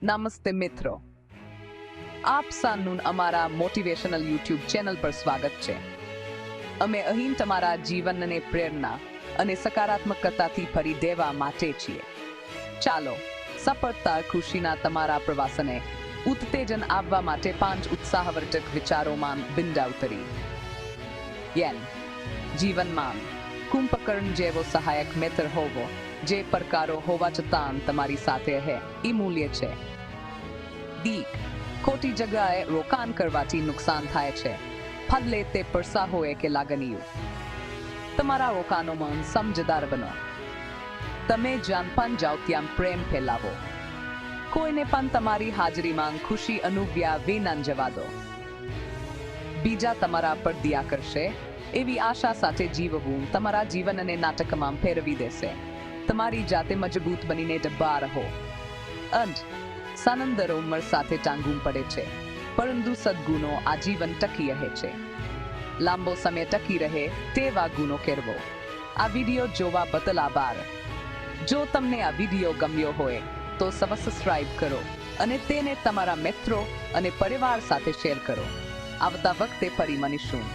નમસ્તે મિત્રો, આપ સાનું અમારા મોટિવેશનલ યુટ્યુબ ચેનલ પર સ્વાગત છે. અમે અહીં તમારા જીવનને પ્રેરણા અને સકારાત્મકતાથી ભરી દેવા માટે છીએ. ચાલો સફળતા ખુશીના તમારા પ્રવાસને ઉત્તેજન આપવા માટે 5 ઉત્સાહવર્ધક વિચારોમાં બિંદાવતરી. જીવનમાં કુંભકર્ણ જેવો સહાયક મિત્ર હોવો, જે પડકારો હોવા છતાં તમારી સાથે રહે, એ મૂલ્ય છે. ખોટી જગ્યાએ રોકાણ કરવાથી નુકસાન થાય છે, ભલે તે પૈસા હોય કે લાગણીઓ. તમારા રોકાણોમાં સમજદાર બનો. તમે જ્યાં પણ જાઓ ત્યાં પ્રેમ ફેલાવો. કોઈને પણ તમારી હાજરીમાં ખુશી અનુભવ્યા વિના જવા દો. બીજા તમારા પર દયા કરશે એવી આશા સાથે જીવવું તમારા જીવનને નાટકમાં ફેરવી દેશે. તમારી જાતે મજબૂત બનીને ડબ્બા રહો. સાનંદર ઉંમર સાથે ટાંગવું પડે છે, પરંતુ સદગુણો આજીવન ટકી રહે છે. લાંબો સમય ટકી રહે તેવા ગુણો કેળવો. આ વિડીયો જોવા બદલ આભાર. જો તમને આ વિડીયો ગમ્યો હોય તો સબસ્ક્રાઇબ કરો અને તેને તમારા મિત્રો અને પરિવાર સાથે શેર કરો. આવતા વખતે ફરી મળીશું.